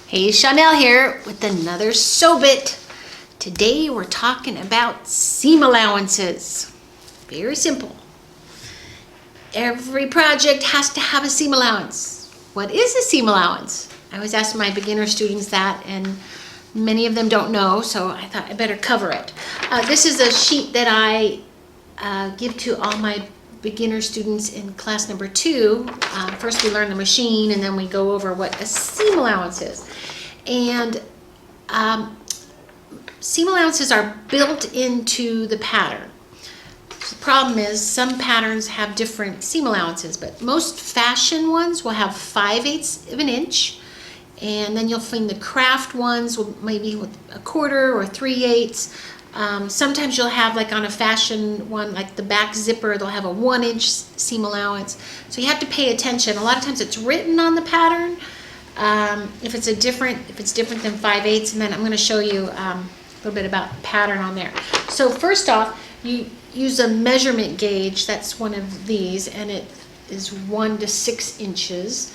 Hey, Shawnelle here with another Sew Bit. Today we're talking about seam allowances. Very simple. Every project has to have a seam allowance. What is a seam allowance? I always ask my beginner students that, and many of them don't know, so I thought I better cover it. This is a sheet that I give to all my beginner students in class number 2. First we learn the machine, and then we go over what a seam allowance is. And seam allowances are built into the pattern. The problem is some patterns have different seam allowances, but most fashion ones will have 5/8 of an inch, and then you'll find the craft ones will maybe with 1/4 or 3/8. Sometimes you'll have, like on a fashion one, like the back zipper, they'll have a 1-inch seam allowance. So you have to pay attention. A lot of times it's written on the pattern. If it's different than 5/8, and then I'm going to show you a little bit about the pattern on there. So first off, you use a measurement gauge. That's one of these, and it is 1 to 6 inches.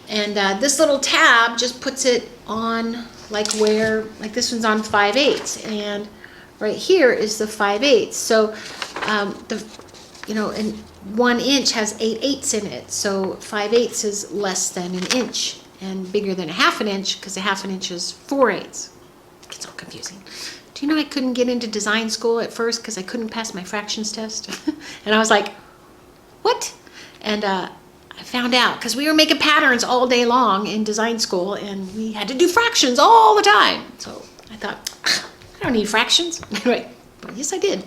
And this little tab just puts it on like this one's on 5/8, and right here is the 5/8. So and 1 inch has 8/8 in it, so 5/8 is less than an inch and bigger than a 1/2 inch, because a 1/2 inch is 4/8. It gets all confusing. Do you know I couldn't get into design school at first because I couldn't pass my fractions test? And I was like, what? And I found out because we were making patterns all day long in design school, and we had to do fractions all the time. So I thought, I don't need fractions. Right. But yes, I did.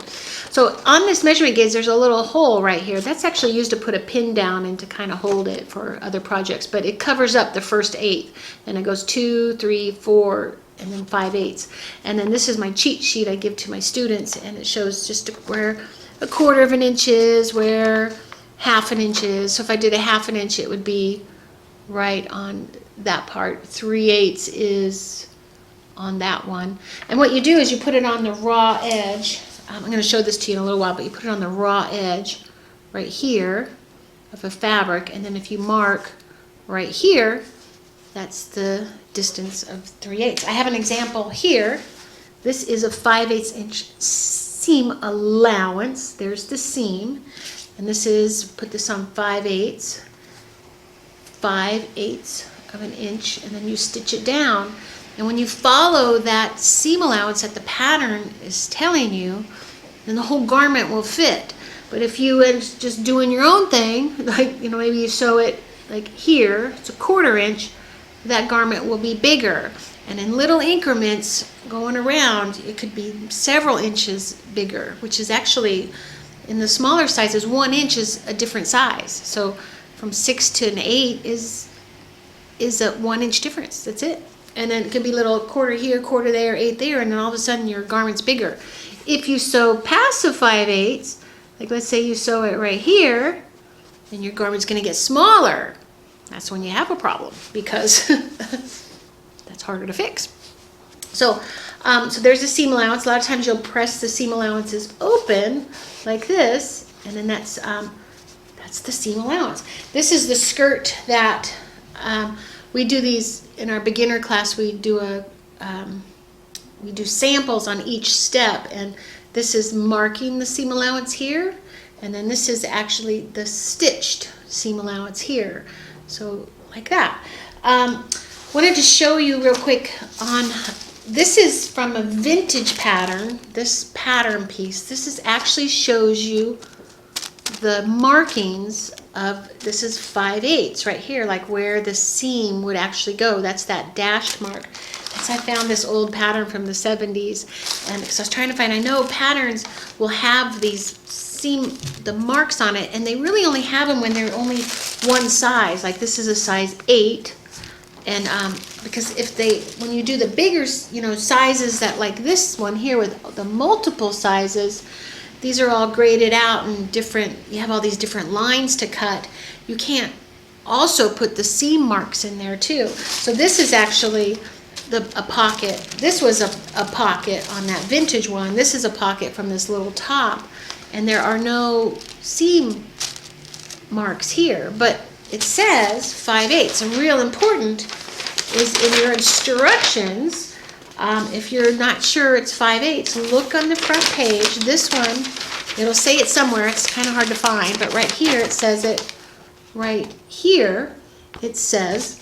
So on this measurement gauge, there's a little hole right here. That's actually used to put a pin down and to kind of hold it for other projects. But it covers up the first 8. And it goes 2, 3, 4, and then 5/8. And then this is my cheat sheet I give to my students. And it shows just where 1/4 of an inch is, where 1/2 inch is. So if I did a 1/2 inch, it would be right on that part. 3/8 is on that one. And what you do is you put it on the raw edge. I'm going to show this to you in a little while, but you put it on the raw edge right here of a fabric, and then if you mark right here, that's the distance of 3/8. I have an example here. This is a 5/8 inch seam allowance. There's the seam, and this is, put this on 5/8 of an inch, and then you stitch it down. And when you follow that seam allowance that the pattern is telling you, then the whole garment will fit. But if you are just doing your own thing, like, maybe you sew it like here, it's a 1/4 inch, that garment will be bigger. And in little increments going around, it could be several inches bigger, which is actually, in the smaller sizes, 1 inch is a different size. So from 6 to an 8 is a 1 inch difference. That's it. And then it could be little 1/4 here, 1/4 there, 8 there, and then all of a sudden your garment's bigger. If you sew past the 5/8, like let's say you sew it right here, then your garment's going to get smaller. That's when you have a problem, because that's harder to fix. So, so there's the seam allowance. A lot of times you'll press the seam allowances open like this, and then that's the seam allowance. This is the skirt that we do these in our beginner class. We do samples on each step, and this is marking the seam allowance here, and then this is actually the stitched seam allowance here. So like that. Wanted to show you real quick on, this is from a vintage pattern, this pattern piece. This is actually shows you the markings of, this is 5/8 right here, like where the seam would actually go. That's that dashed mark. That's, I found this old pattern from the 70s, and because I was trying to find, I know patterns will have these the marks on it, and they really only have them when they're only one size. Like this is a size 8, and because when you do the bigger sizes, that like this one here with the multiple sizes, these are all graded out and different, you have all these different lines to cut. You can't also put the seam marks in there too. So this is actually a pocket. This was a pocket on that vintage one. This is a pocket from this little top, and there are no seam marks here, but it says 5/8. So real important is in your instructions. If you're not sure it's 5/8, look on the front page. This one, it'll say it somewhere. It's kind of hard to find, but right here it says it. Right here it says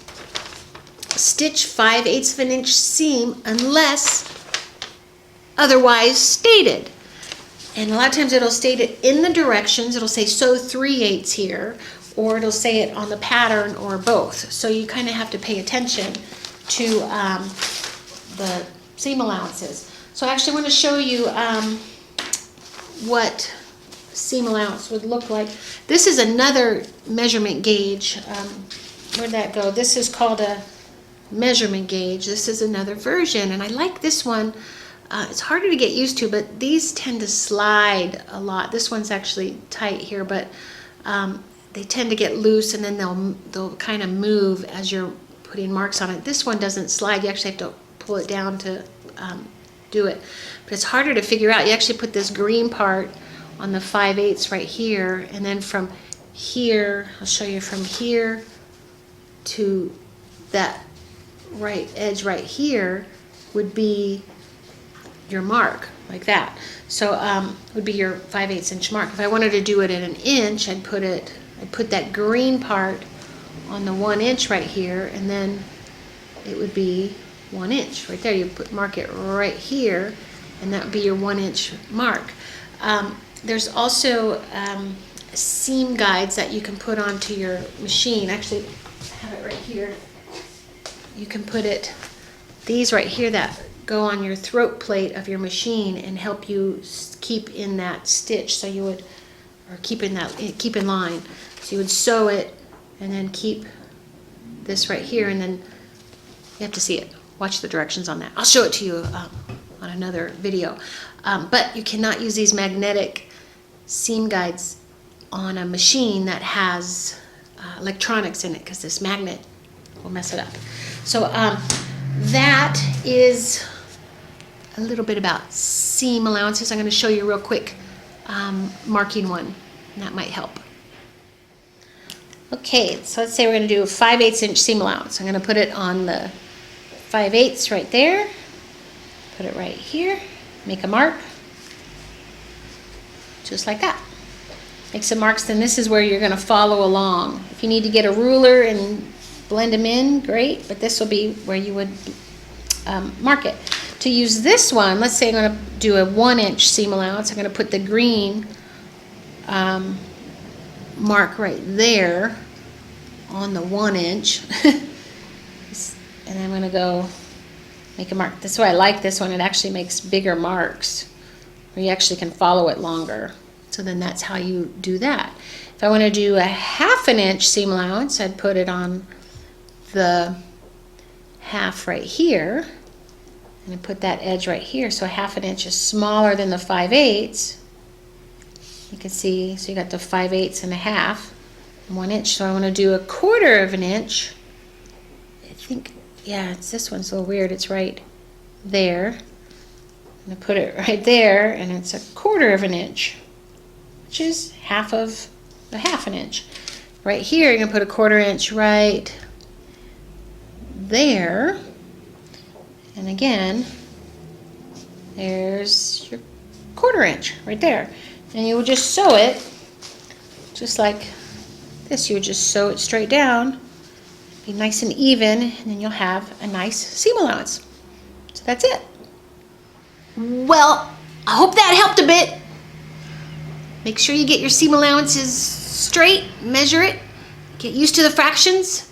stitch 5/8 of an inch seam unless otherwise stated. And a lot of times it'll state it in the directions. It'll say sew 3/8 here, or it'll say it on the pattern, or both. So you kind of have to pay attention to the seam allowances. So I actually want to show you what seam allowance would look like. This is another measurement gauge. Where'd that go? This is called a measurement gauge. This is another version, and I like this one. It's harder to get used to, but these tend to slide a lot. This one's actually tight here, but they tend to get loose, and then they'll kind of move as you're putting marks on it. This one doesn't slide. You actually have to pull it down to do it, but it's harder to figure out. You actually put this green part on the 5/8 right here, and then from here, I'll show you from here to that right edge right here would be your mark, like that. So would be your 5/8 inch mark. If I wanted to do it at an inch, I'd put that green part on the 1 inch right here, and then it would be 1 inch right there. You mark it right here, and that would be your 1 inch mark. There's also seam guides that you can put onto your machine. Actually, I have it right here. You can put these right here that go on your throat plate of your machine and help you keep in that stitch. So you would, or keep in line. So you would sew it and then keep this right here, and then you have to see it. Watch the directions on that. I'll show it to you on another video. But you cannot use these magnetic seam guides on a machine that has electronics in it, because this magnet will mess it up. So that is a little bit about seam allowances. I'm going to show you real quick marking one, and that might help. Okay, so let's say we're going to do a 5/8 inch seam allowance. I'm going to put it on the 5/8 right there. Put it right here. Make a mark. Just like that. Make some marks, then this is where you're going to follow along. If you need to get a ruler and blend them in, great, but this will be where you would mark it. To use this one, let's say I'm going to do a 1 inch seam allowance. I'm going to put the green mark right there on the 1 inch. And I'm going to go make a mark. That's why I like this one. It actually makes bigger marks, where you actually can follow it longer. So then that's how you do that. If I want to do a 1/2 inch seam allowance, I'd put it on the half right here, and I put that edge right here. So a 1/2 inch is smaller than the 5/8. You can see, so you got the 5/8 and a half, 1 inch. So I want to do a 1/4 inch. I think, yeah, it's this one's a little weird. It's right there. I'm going to put it right there, and it's a 1/4 inch, which is half of a 1/2 inch. Right here, you're going to put a 1/4 inch right there. And again, there's your 1/4 inch right there. And you will just sew it just like this. You would just sew it straight down, be nice and even, and then you'll have a nice seam allowance. So that's it. Well, I hope that helped a bit. Make sure you get your seam allowances straight, measure it, get used to the fractions,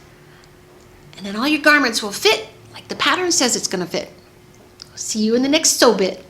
and then all your garments will fit like the pattern says it's going to fit. I'll see you in the next sew bit.